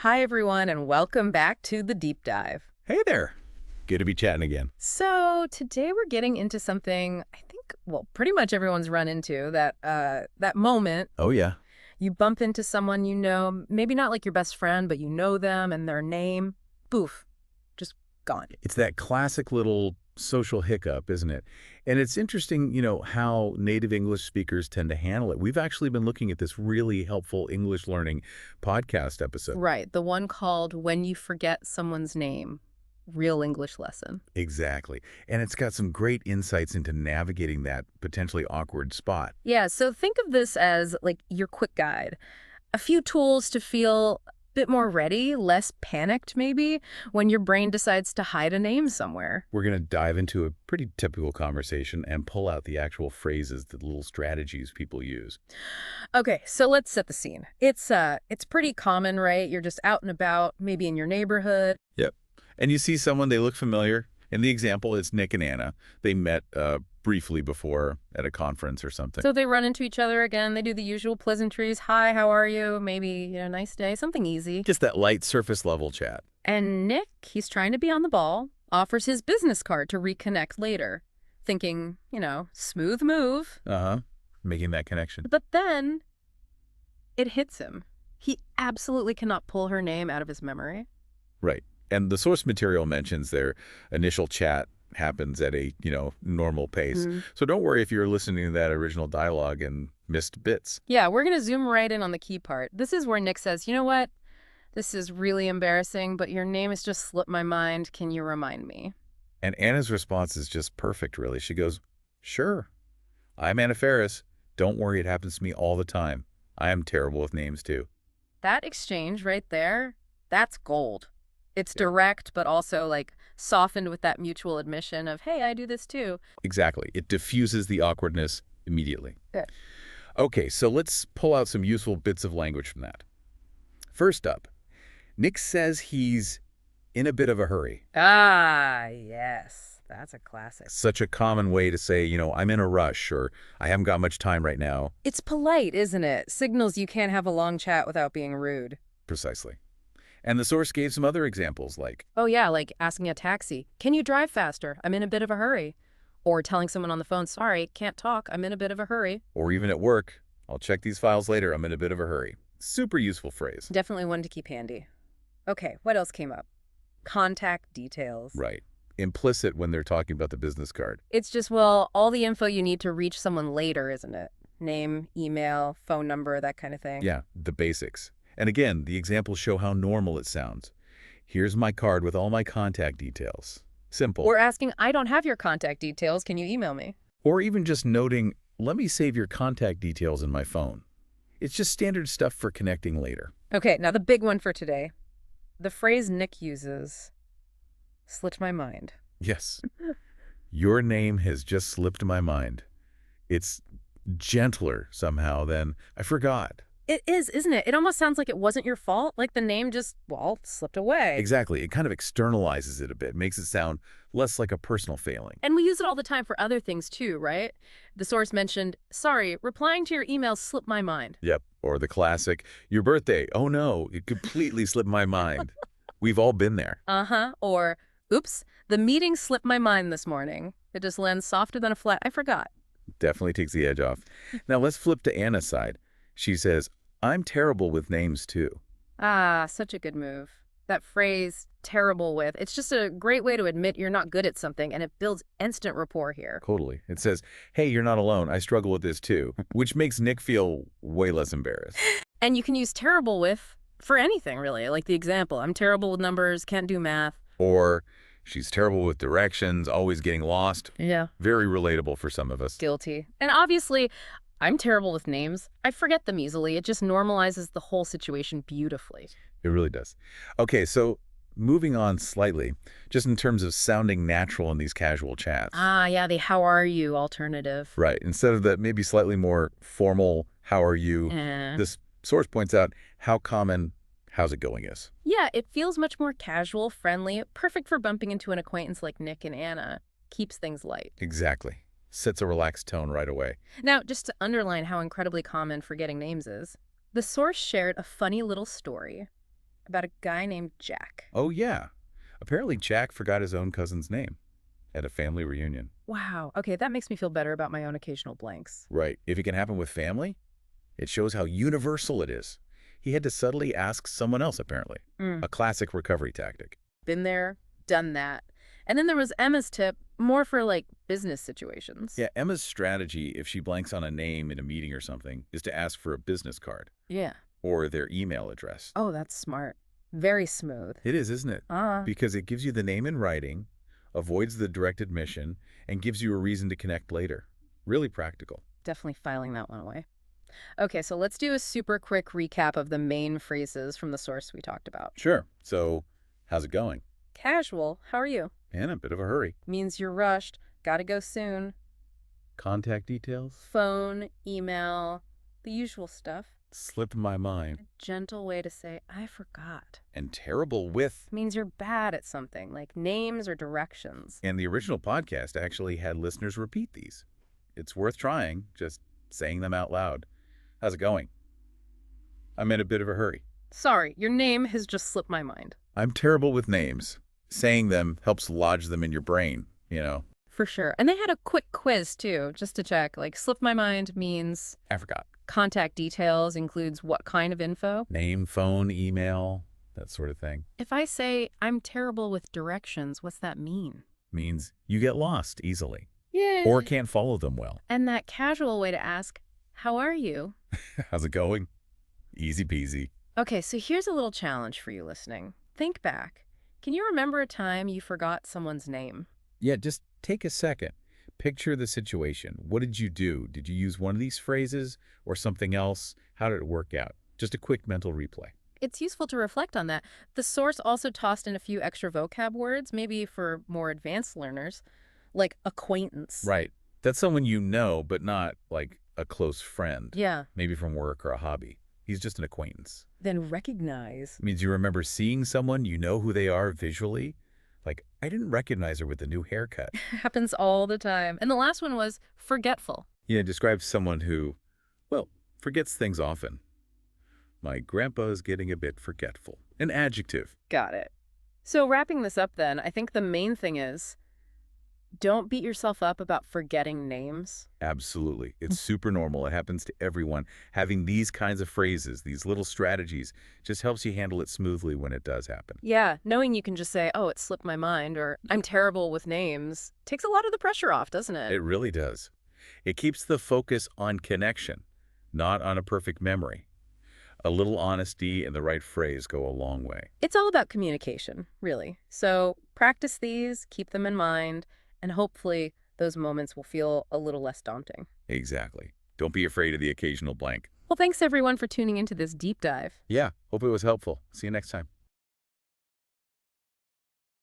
Hi, everyone, and welcome back to the Deep Dive. Hey there. Good to be chatting again. So today we're getting into something I think, well, pretty much everyone's run into, that moment Oh, yeah. you bump into someone you know, maybe not like your best friend, but you know them and their name, poof, just gone. It's that classic little social hiccup, isn't it? And it's interesting, how native English speakers tend to handle it. We've actually been looking at this really helpful English learning podcast episode. Right, the one called When You Forget Someone's Name, Real English Lesson. Exactly. And it's got some great insights into navigating that potentially awkward spot. Yeah, so think of this as like your quick guide. A few tools to feel a bit more ready, less panicked maybe, when your brain decides to hide a name somewhere. We're going to dive into a pretty typical conversation and pull out the actual phrases, the little strategies people use. Okay, so let's set the scene. It's pretty common, right? You're just out and about, maybe in your neighborhood. Yep. And you see someone, they look familiar. In the example, it's Nick and Anna. They met briefly before at a conference or something. So they run into each other again. They do the usual pleasantries. Hi, how are you? Maybe, nice day, something easy. Just that light surface level chat. And Nick, he's trying to be on the ball, offers his business card to reconnect later, thinking, smooth move. Uh-huh. Making that connection. But then it hits him. He absolutely cannot pull her name out of his memory. Right. And the source material mentions their initial chat happens at a, normal pace. So don't worry if you're listening to that original dialogue and missed bits. Yeah, we're going to zoom right in on the key part. This is where Nick says, you know what? This is really embarrassing, but your name has just slipped my mind. Can you remind me? And Anna's response is just perfect, really. She goes, sure. I'm Anna Faris. Don't worry, it happens to me all the time. I am terrible with names, too. That exchange right there, that's gold. It's direct, but also softened with that mutual admission of, hey, I do this too. Exactly. It diffuses the awkwardness immediately. Good. Okay, so let's pull out some useful bits of language from that. First up, Nick says he's in a bit of a hurry. Ah, yes. That's a classic. Such a common way to say, I'm in a rush or I haven't got much time right now. It's polite, isn't it? Signals you can't have a long chat without being rude. Precisely. And the source gave some other examples like, oh yeah, like asking a taxi, can you drive faster? I'm in a bit of a hurry. Or telling someone on the phone, sorry, can't talk, I'm in a bit of a hurry. Or even at work, I'll check these files later, I'm in a bit of a hurry. Super useful phrase. Definitely one to keep handy. Okay, what else came up? Contact details. Right. Implicit when they're talking about the business card. It's just, well, all the info you need to reach someone later, isn't it? Name, email, phone number, that kind of thing. Yeah, the basics. And again, the examples show how normal it sounds. Here's my card with all my contact details. Simple. Or asking, I don't have your contact details, can you email me? Or even just noting, let me save your contact details in my phone. It's just standard stuff for connecting later. Okay, now the big one for today. The phrase Nick uses, slipped my mind. Yes. Your name has just slipped my mind. It's gentler somehow than I forgot. It is, isn't it? It almost sounds like it wasn't your fault, like the name just, well, slipped away. Exactly. It kind of externalizes it a bit, makes it sound less like a personal failing. And we use it all the time for other things too, right? The source mentioned, sorry, replying to your email slipped my mind. Yep. Or the classic, your birthday, oh no, it completely slipped my mind. We've all been there. Uh-huh. Or, oops, the meeting slipped my mind this morning. It just lands softer than a flat. I forgot. Definitely takes the edge off. Now let's flip to Anna's side. She says, I'm terrible with names too. Ah, such a good move. That phrase, terrible with, it's just a great way to admit you're not good at something, and it builds instant rapport here. Totally. It says, hey, you're not alone. I struggle with this too, which makes Nick feel way less embarrassed. And you can use terrible with for anything, really. Like the example, I'm terrible with numbers, can't do math. Or she's terrible with directions, always getting lost. Yeah. Very relatable for some of us. Guilty. And obviously, I'm terrible with names. I forget them easily. It just normalizes the whole situation beautifully. It really does. Okay, so moving on slightly, just in terms of sounding natural in these casual chats. Ah, yeah, the how are you alternative. Right. Instead of the maybe slightly more formal, how are you? This source points out how common how's it going is. Yeah, it feels much more casual, friendly, perfect for bumping into an acquaintance like Nick and Anna. Keeps things light. Exactly. Sets a relaxed tone right away. Now, just to underline how incredibly common forgetting names is, the source shared a funny little story. about a guy named Jack. Oh, yeah. Apparently, Jack forgot his own cousin's name at a family reunion. Wow. Okay, that makes me feel better about my own occasional blanks. Right. If it can happen with family, it shows how universal it is. He had to subtly ask someone else, apparently. Mm. A classic recovery tactic. Been there, done that. And then there was Emma's tip, more for like business situations. Yeah, Emma's strategy, if she blanks on a name in a meeting or something, is to ask for a business card Yeah. or their email address. Oh, that's smart. Very smooth. It is, isn't it? Ah. Because it gives you the name in writing, avoids the direct admission, and gives you a reason to connect later. Really practical. Definitely filing that one away. Okay, so let's do a super quick recap of the main phrases from the source we talked about. Sure. So, how's it going? Casual, how are you? In a bit of a hurry. Means you're rushed, gotta go soon. Contact details? Phone, email, the usual stuff. Slipped my mind. A gentle way to say, I forgot. And terrible with. Means you're bad at something, like names or directions. And the original podcast actually had listeners repeat these. It's worth trying, just saying them out loud. How's it going? I'm in a bit of a hurry. Sorry, your name has just slipped my mind. I'm terrible with names. Saying them helps lodge them in your brain, For sure. And they had a quick quiz, too, just to check. Like, slipped my mind means I forgot. contact details includes what kind of info. Name, phone, email, that sort of thing. If I say, I'm terrible with directions, what's that mean? Means you get lost easily. Yeah. Or can't follow them well. And that casual way to ask, how are you? How's it going? Easy peasy. Okay, so here's a little challenge for you listening. Think back. Can you remember a time you forgot someone's name? Yeah, just take a second. Picture the situation. What did you do? Did you use one of these phrases or something else? How did it work out? Just a quick mental replay. It's useful to reflect on that. The source also tossed in a few extra vocab words, maybe for more advanced learners, like acquaintance. Right. That's someone you know, but not like a close friend. Yeah. Maybe from work or a hobby. He's just an acquaintance. Then recognize. It means you remember seeing someone, you know who they are visually. Like, I didn't recognize her with the new haircut. Happens all the time. And the last one was forgetful. Yeah, it describes someone who, well, forgets things often. My grandpa's getting a bit forgetful. An adjective. Got it. So wrapping this up then, I think the main thing is don't beat yourself up about forgetting names. Absolutely. It's super normal. It happens to everyone. Having these kinds of phrases, these little strategies, just helps you handle it smoothly when it does happen. Yeah, knowing you can just say, oh, it slipped my mind, or I'm terrible with names, takes a lot of the pressure off, doesn't it? It really does. It keeps the focus on connection, not on a perfect memory. A little honesty and the right phrase go a long way. It's all about communication, really. So practice these, keep them in mind, and hopefully those moments will feel a little less daunting. Exactly. Don't be afraid of the occasional blank. Well, thanks everyone for tuning into this deep dive. Yeah, hope it was helpful. See you next time.